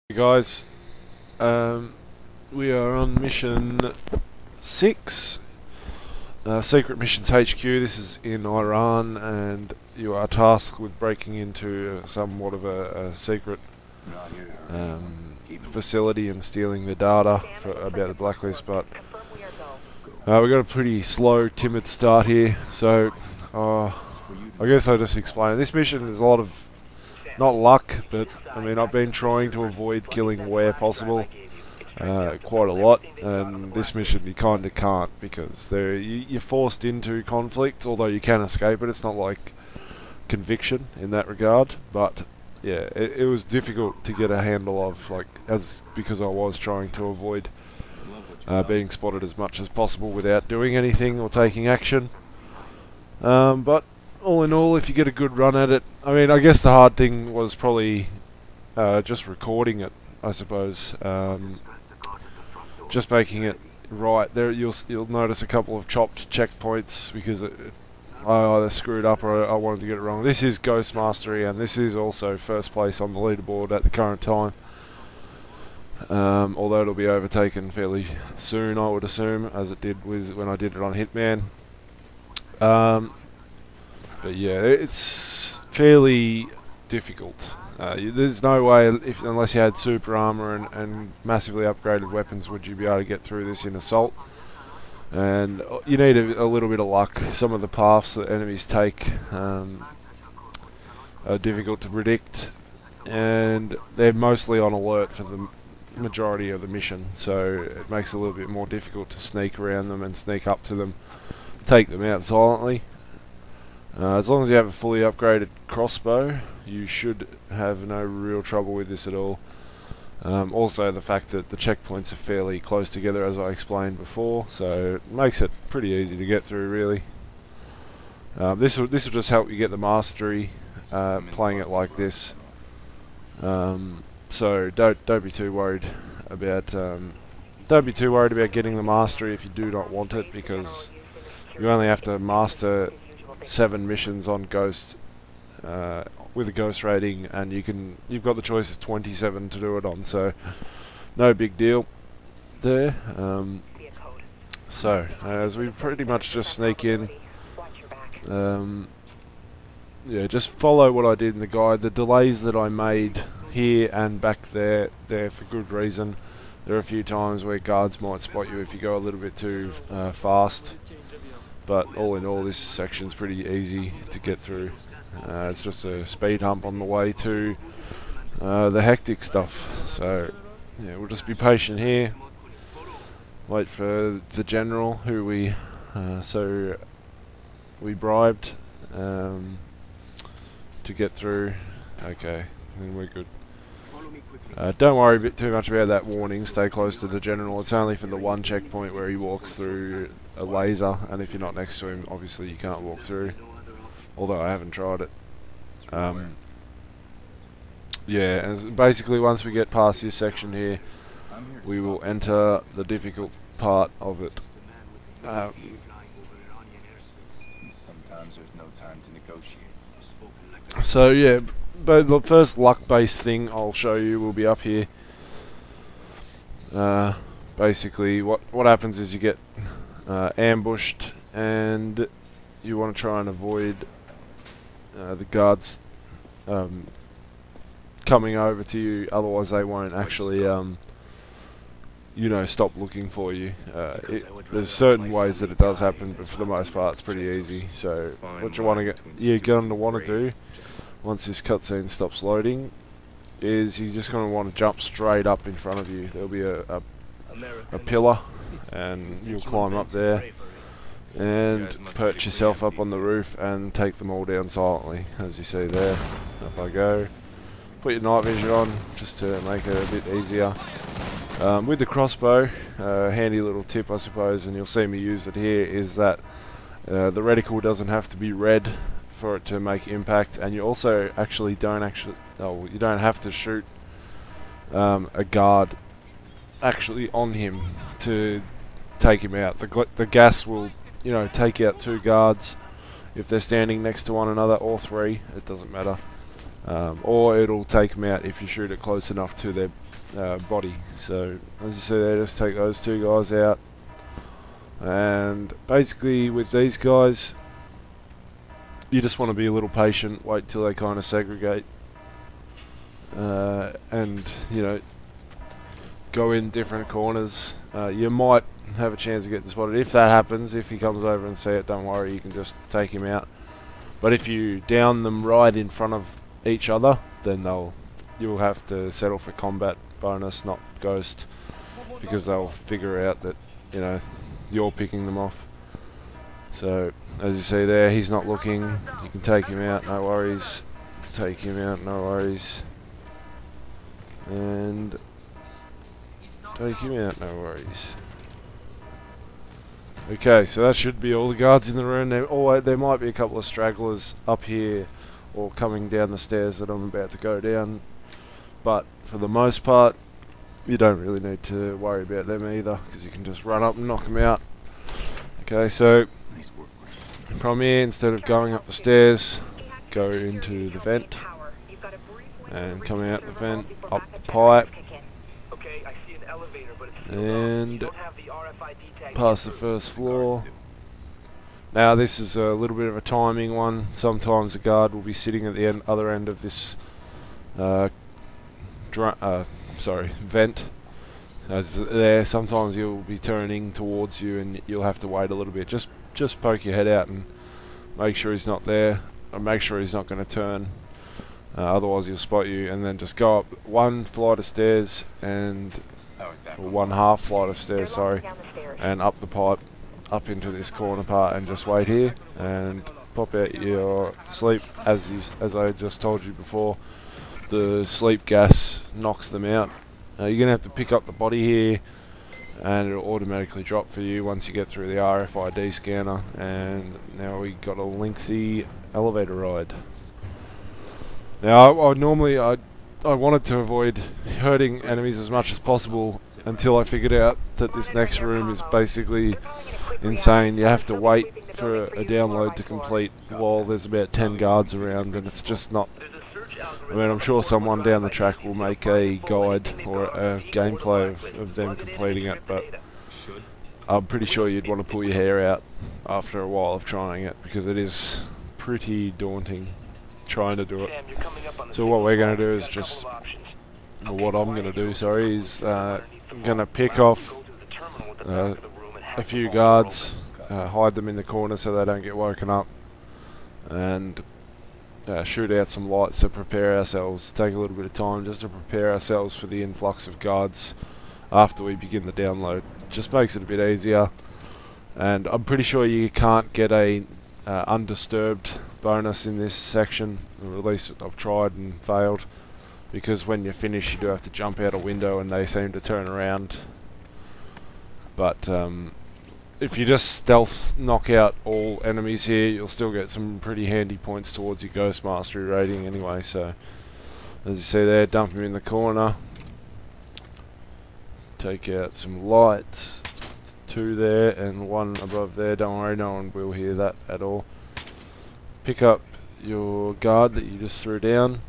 Hey guys, we are on mission 6, Secret Missions HQ. This is in Iran, and you are tasked with breaking into somewhat of a secret facility and stealing the data about the blacklist. But we got a pretty slow, timid start here, so I guess I'll just explain. This mission is a lot of not luck, but I mean, I've been trying to avoid killing where possible quite a lot, and this mission you kind of can't, because you're forced into conflict, although you can escape it. It's not like Conviction in that regard, but yeah, it was difficult to get a handle of, because I was trying to avoid being spotted as much as possible without doing anything or taking action. But all in all, if you get a good run at it, I mean, I guess the hard thing was probably just recording it, I suppose. Just making it right. There, you'll notice a couple of chopped checkpoints because I either screwed up or I wanted to get it wrong. This is Ghost Mastery, and this is also first place on the leaderboard at the current time. Although it'll be overtaken fairly soon, I would assume, as it did when I did it on Hitman. But yeah, it's fairly difficult. There's no way, unless you had super armor and massively upgraded weapons, would you be able to get through this in Assault. And you need a little bit of luck. Some of the paths that enemies take are difficult to predict, and they're mostly on alert for the majority of the mission, so it makes it a little bit more difficult to sneak around them and sneak up to them, take them out silently. As long as you have a fully upgraded crossbow, you should have no real trouble with this at all. Also, the fact that the checkpoints are fairly close together, as I explained before, so it makes it pretty easy to get through, really. This will just help you get the mastery playing it like this. So don't be too worried about getting the mastery if you do not want it, because you only have to master 7 missions on Ghost with a Ghost rating, and you've got the choice of 27 to do it on, so no big deal there. So as we pretty much just sneak in, yeah, just follow what I did in the guide. The delays that I made here and back there, they're for good reason. There are a few times where guards might spot you if you go a little bit too fast. But all in all, this section's pretty easy to get through. It's just a speed hump on the way to the hectic stuff. So yeah, we'll just be patient here. Wait for the general who we bribed to get through. Okay, then we're good. Don't worry too much about that warning. Stay close to the general. It's only for the one checkpoint where he walks through a laser, and if you're not next to him, obviously you can't walk through. Although I haven't tried it. Yeah, and basically once we get past this section here, we will enter the difficult part of it. Sometimes there's no time to negotiate. So yeah, but the first luck-based thing I'll show you will be up here. Basically, what happens is you get ambushed, and you want to try and avoid the guards coming over to you. Otherwise, they won't actually, you know, stop looking for you. There's certain ways that it does happen, but for the most part, it's pretty easy. So, what you're going to want to do once this cutscene stops loading is you're just going to want to jump straight up in front of you. There'll be a pillar, and you'll climb up there and perch yourself up on the roof and take them all down silently, as you see there. Up I go. Put your night vision on just to make it a bit easier. With the crossbow, handy little tip I suppose, and you'll see me use it here, is that the reticle doesn't have to be red for it to make impact, and you also you don't have to shoot a guard actually on him to take him out. The gas will, you know, take out 2 guards if they're standing next to one another, or 3, it doesn't matter. Or it'll take them out if you shoot it close enough to their body. So as you see there, just take those two guys out. And basically with these guys, you just want to be a little patient, wait till they kind of segregate, and you know, go in different corners. You might have a chance of getting spotted. If that happens, if he comes over and see it, don't worry, you can just take him out. But if you down them right in front of each other, then you'll have to settle for combat bonus, not ghost, because they'll figure out that, you know, you're picking them off. So as you see there, he's not looking. You can take him out, no worries. Take him out, no worries. And take him out, no worries. Okay, so that should be all the guards in the room. There might be a couple of stragglers up here or coming down the stairs that I'm about to go down, but for the most part, you don't really need to worry about them either, because you can just run up and knock them out. Okay, so from here, instead of going up the stairs, go into the vent and come out the vent, up the pipe, and past the first floor. Now this is a little bit of a timing one. Sometimes a guard will be sitting at the other end of this vent. There, sometimes he'll be turning towards you and you'll have to wait a little bit. Just poke your head out and make sure he's not there, or make sure he's not going to turn. Otherwise he'll spot you, and then just go up one flight of stairs or one half flight of stairs, sorry, and up the pipe, up into this corner part, and just wait here and pop out your sleep. As I just told you before, the sleep gas knocks them out. You're going to have to pick up the body here, and it'll automatically drop for you once you get through the RFID scanner. And now we got a lengthy elevator ride. Now I wanted to avoid hurting enemies as much as possible until I figured out that this next room is basically insane. You have to wait for a download to complete while there's about 10 guards around, and it's just not... I mean, I'm sure someone down the track will make a guide or a gameplay of them completing it, but I'm pretty sure you'd want to pull your hair out after a while of trying it, because it is pretty daunting trying to do it. So what we're going to do is what I'm going to do, sorry, is I'm going to pick off a few guards, hide them in the corner so they don't get woken up, and shoot out some lights to prepare ourselves. Take a little bit of time just to prepare ourselves for the influx of guards after we begin the download. Just makes it a bit easier, and I'm pretty sure you can't get a undisturbed bonus in this section, or at least I've tried and failed, because when you finish you do have to jump out a window and they seem to turn around. But if you just stealth knock out all enemies here, you'll still get some pretty handy points towards your Ghost Mastery rating anyway. So as you see there, dump him in the corner, take out some lights, 2 there and 1 above there. Don't worry, no one will hear that at all. Pick up your guard that you just threw down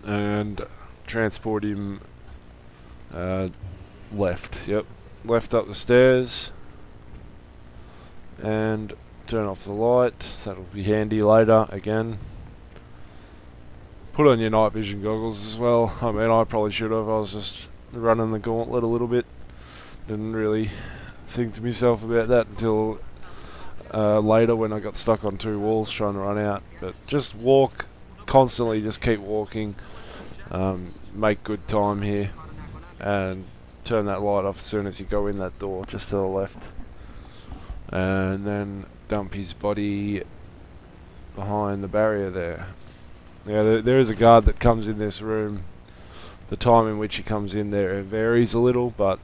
and transport him left. Yep, left up the stairs, and turn off the light. That'll be handy later again. Put on your night vision goggles as well. I mean, I probably should have. I was just running the gauntlet a little bit. Didn't really think to myself about that until later when I got stuck on 2 walls trying to run out. But just walk constantly, just keep walking, make good time here, and turn that light off as soon as you go in that door just to the left, and then dump his body behind the barrier there. Now there is a guard that comes in this room. The time in which he comes in there varies a little, but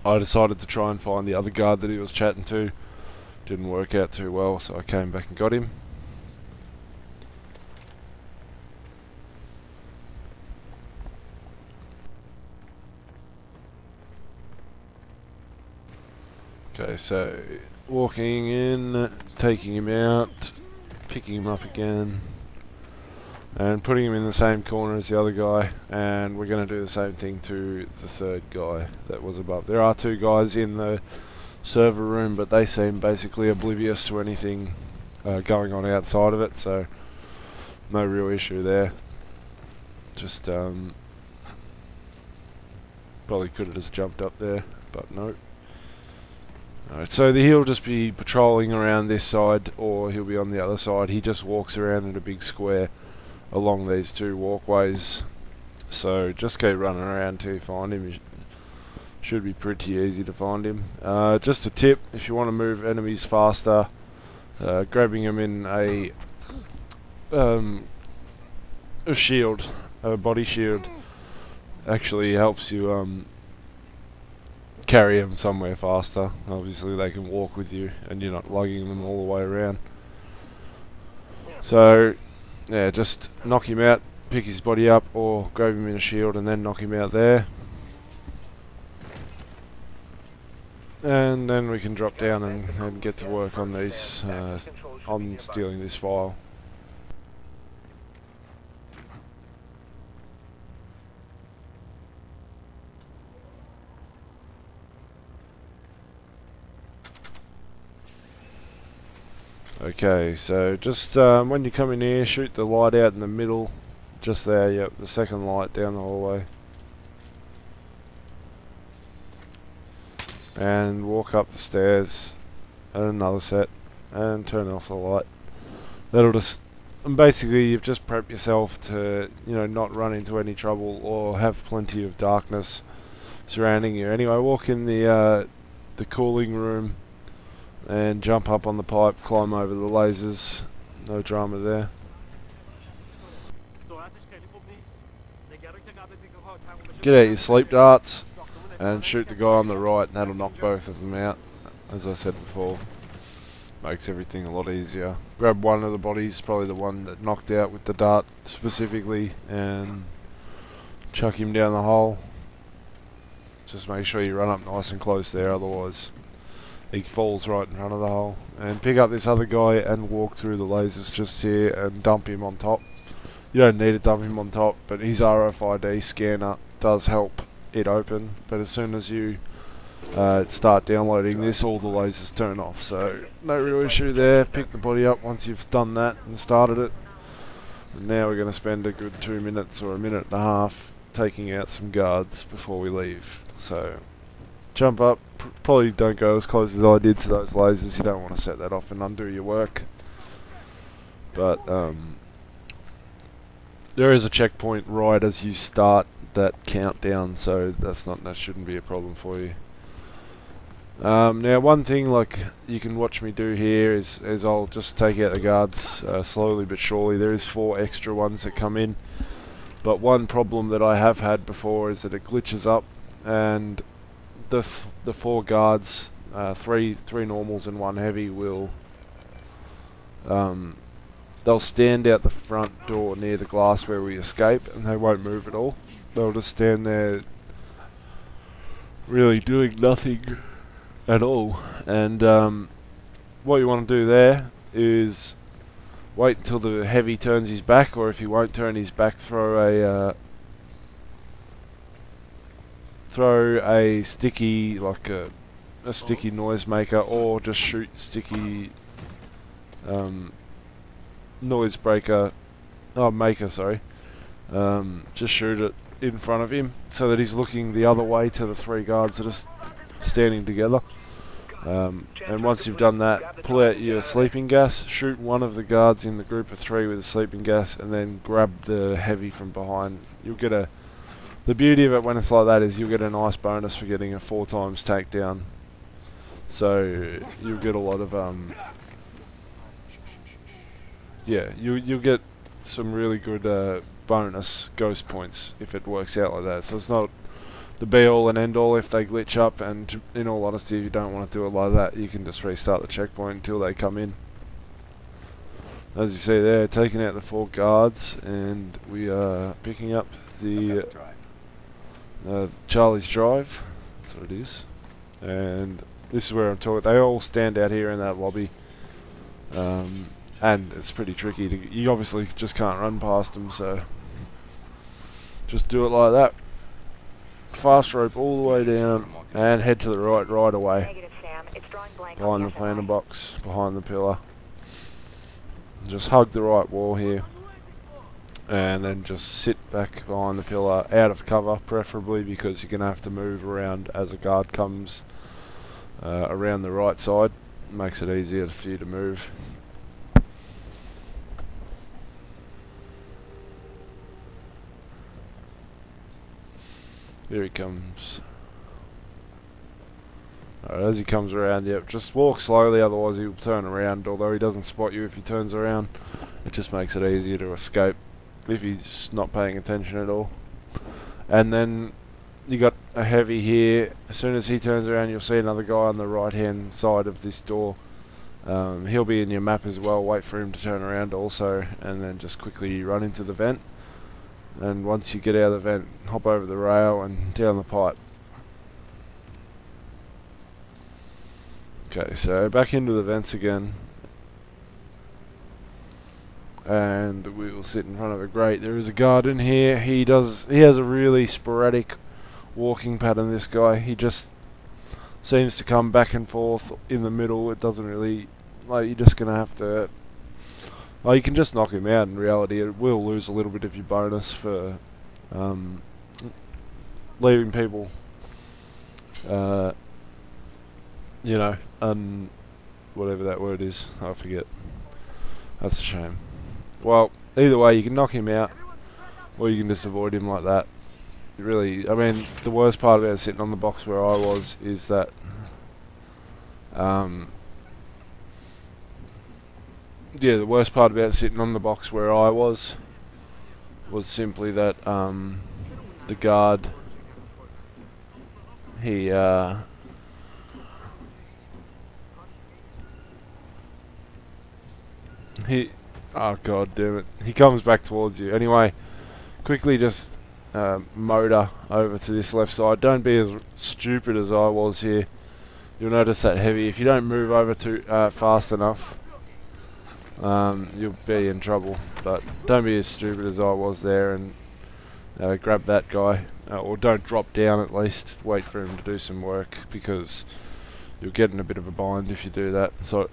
I decided to try and find the other guard that he was chatting to. Didn't work out too well, so I came back and got him. Okay, so walking in, taking him out, picking him up again. and putting him in the same corner as the other guy, and we're going to do the same thing to the third guy that was above. There are two guys in the server room, but they seem basically oblivious to anything going on outside of it, so no real issue there. Just probably could have just jumped up there, but no. Alright, so he'll just be patrolling around this side, or he'll be on the other side. He just walks around in a big square along these two walkways, so just keep running around till you find him. You should be pretty easy to find him. Just a tip, if you want to move enemies faster, grabbing them in a shield, a body shield, actually helps you carry them somewhere faster. Obviously they can walk with you and you're not lugging them all the way around. So yeah, just knock him out, pick his body up, or grab him in a shield and then knock him out there. And then we can drop down and get to work on these, on stealing this file. Okay, so just when you come in here, shoot the light out in the middle, just there, yep, the second light down the hallway. And walk up the stairs, and another set, and turn off the light. That'll just, and basically you've just prepped yourself to, you know, not run into any trouble or have plenty of darkness surrounding you. Anyway, walk in the cooling room, and jump up on the pipe, climb over the lasers, no drama there. Get out your sleep darts and shoot the guy on the right, and that'll knock both of them out. As I said before, makes everything a lot easier. Grab one of the bodies, probably the one that knocked out with the dart specifically, and chuck him down the hole. Just make sure you run up nice and close there, otherwise he falls right in front of the hole. And pick up this other guy and walk through the lasers just here and dump him on top. You don't need to dump him on top, but his RFID scanner does help it open. But as soon as you start downloading this, all the lasers turn off, so no real issue there. Pick the body up once you've done that and started it. And now we're going to spend a good 2 minutes or a minute and a half taking out some guards before we leave. So jump up, probably don't go as close as I did to those lasers, you don't want to set that off and undo your work. But there is a checkpoint right as you start that countdown, so that shouldn't be a problem for you. Now one thing like you can watch me do here is I'll just take out the guards slowly but surely. There is 4 extra ones that come in, but one problem that I have had before is that it glitches up, and the 4 guards, 3 normals and 1 heavy, will they'll stand out the front door near the glass where we escape, and they won't move at all. They'll just stand there really doing nothing at all. And what you want to do there is wait until the heavy turns his back, or if he won't turn his back, throw a sticky, like a sticky noise maker, or just shoot sticky noise breaker, maker, sorry. Just shoot it in front of him so that he's looking the other way to the 3 guards that are standing together. And once you've done that, pull out your sleeping gas, shoot one of the guards in the group of 3 with the sleeping gas, and then grab the heavy from behind. You'll get the beauty of it when it's like that is you'll get a nice bonus for getting a 4 times takedown. So you'll get a lot of yeah, you'll get some really good bonus ghost points if it works out like that. So it's not the be all and end all if they glitch up, and in all honesty, if you don't want to do it like that, you can just restart the checkpoint until they come in. As you see there, taking out the 4 guards, and we are picking up the Charlie's Drive. That's what it is. And this is where I'm talking. They all stand out here in that lobby. and it's pretty tricky to. You obviously just can't run past them, so just do it like that. Fast rope all the way down and head to the right away. Behind the planter box, behind the pillar. Just hug the right wall here, and then just sit back behind the pillar, out of cover preferably, because you're going to have to move around as a guard comes around the right side. Makes it easier for you to move. Here he comes. Alright, as he comes around, yep, just walk slowly, otherwise he'll turn around. Although he doesn't spot you if he turns around, it just makes it easier to escape if he's not paying attention at all. And then you got a heavy here. As soon as he turns around, you'll see another guy on the right hand side of this door. He'll be in your map as well. Wait for him to turn around also, and then just quickly run into the vent. And once you get out of the vent, hop over the rail and down the pipe. Okay, so back into the vents again. And we will sit in front of a grate. There is a guard in here. He has a really sporadic walking pattern, this guy. He just seems to come back and forth in the middle. It doesn't really, like, you're just gonna have to, well, you can just knock him out in reality. It will lose a little bit of your bonus for leaving people, you know, whatever that word is, I forget. That's a shame. Well, either way, you can knock him out, or you can just avoid him like that. Really, I mean, the worst part about sitting on the box where I was is that, yeah, the worst part about sitting on the box where I was simply that the guard, he oh god damn it, he comes back towards you. Anyway, quickly just motor over to this left side. Don't be as stupid as I was here. You'll notice that heavy, if you don't move over too fast enough, you'll be in trouble. But don't be as stupid as I was there and grab that guy, or don't drop down at least. Wait for him to do some work, because you'll get in a bit of a bind if you do that. So,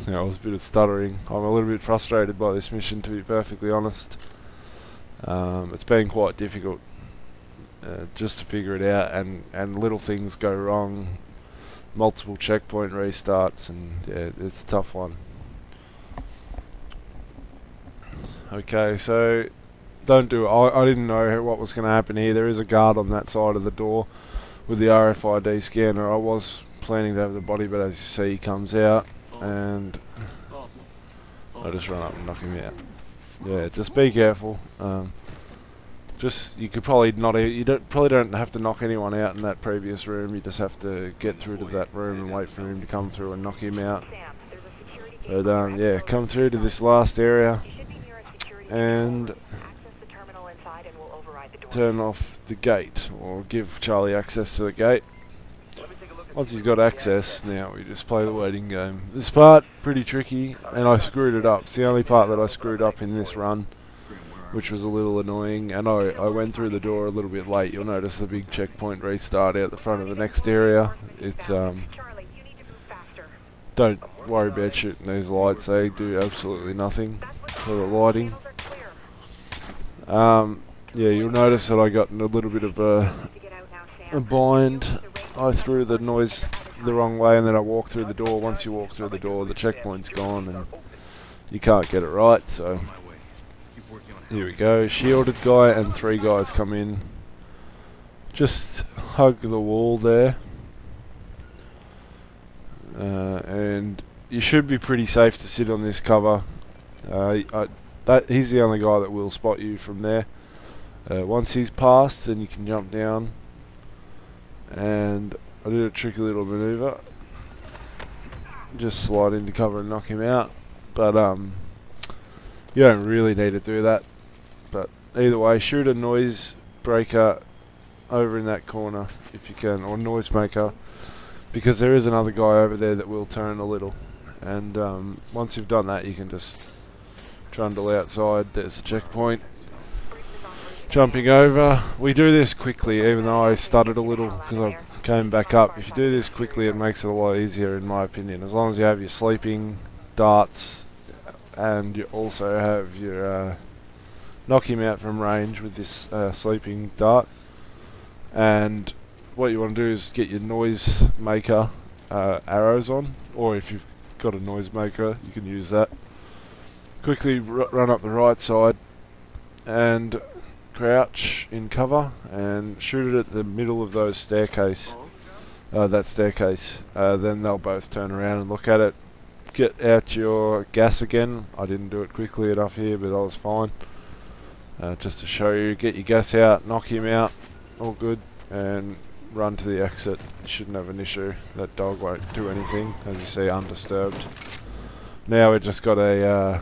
you know, I was a bit of stuttering. I'm a little bit frustrated by this mission, to be perfectly honest. It's been quite difficult just to figure it out, and little things go wrong, multiple checkpoint restarts, and yeah, it's a tough one. Okay, so don't do it. I didn't know what was going to happen here. There is a guard on that side of the door with the RFID scanner. I was planning to have the body, but as you see, he comes out, and I just run up and knock him out. Yeah, just be careful. You could probably not. Probably don't have to knock anyone out in that previous room. You just have to get through to that room and wait for him to come through and knock him out. But yeah, come through to this last area and turn off the gate, or give Charlie access to the gate. Once he's got access, now we just play the waiting game. This part, pretty tricky, and I screwed it up. It's the only part that I screwed up in this run, which was a little annoying, and I went through the door a little bit late. You'll notice the big checkpoint restart out the front of the next area. It's, don't worry about shooting these lights, they do absolutely nothing for the lighting. Yeah, you'll notice that I got in a little bit of a bind. I threw the noise the wrong way, and then I walked through the door. Once you walk through the door, the checkpoint's gone and you can't get it right, so here we go. Shielded guy and 3 guys come in. Just hug the wall there, and you should be pretty safe to sit on this cover. He's the only guy that will spot you from there. Once he's passed, then you can jump down, and I did a tricky little maneuver. Just slide into cover and knock him out, but you don't really need to do that. But either way, shoot a noise breaker over in that corner if you can, or noise maker, because there is another guy over there that will turn a little, and once you've done that, you can just trundle outside. There's a checkpoint. Jumping over. We do this quickly, even though I stuttered a little because I came back up. If you do this quickly, it makes it a lot easier, in my opinion. As long as you have your sleeping darts, and you also have your knock him out from range with this sleeping dart. And what you want to do is get your noise maker arrows on, or if you've got a noise maker, you can use that. Quickly run up the right side and crouch in cover and shoot it at the middle of those staircase. That staircase. Then they'll both turn around and look at it. Get out your gas again. I didn't do it quickly enough here, but I was fine. Just to show you, get your gas out, knock him out, all good, and run to the exit. You shouldn't have an issue. That dog won't do anything, as you see, undisturbed. Now we've just got a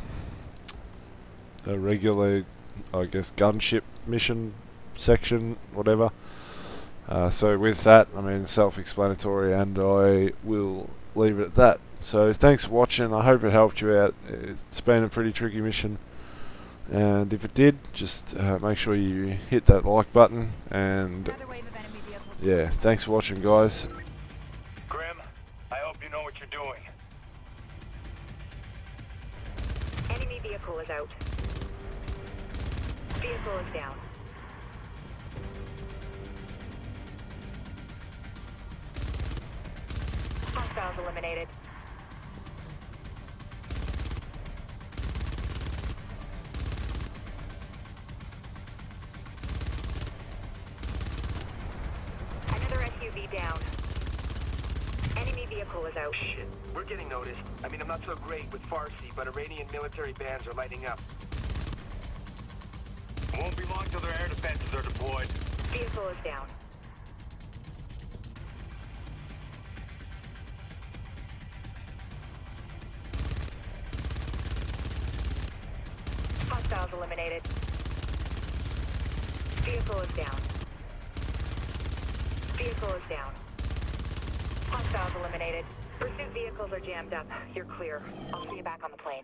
regular, I guess, gunship mission section, whatever. So with that, I mean, self-explanatory, and I will leave it at that. So thanks for watching. I hope it helped you out. It's been a pretty tricky mission, and if it did, just make sure you hit that like button. And yeah, thanks for watching, guys. Grim, I hope you know what you're doing. Enemy vehicle is out. Vehicle is down. Hostiles eliminated. Another SUV down. Enemy vehicle is out. Shit, we're getting noticed. I mean, I'm not so great with Farsi, but Iranian military bands are lighting up. Won't be long till their air defenses are deployed. Vehicle is down. Hostiles eliminated. Vehicle is down. Vehicle is down. Hostiles eliminated. Pursuit vehicles are jammed up. You're clear. I'll see you back on the plane.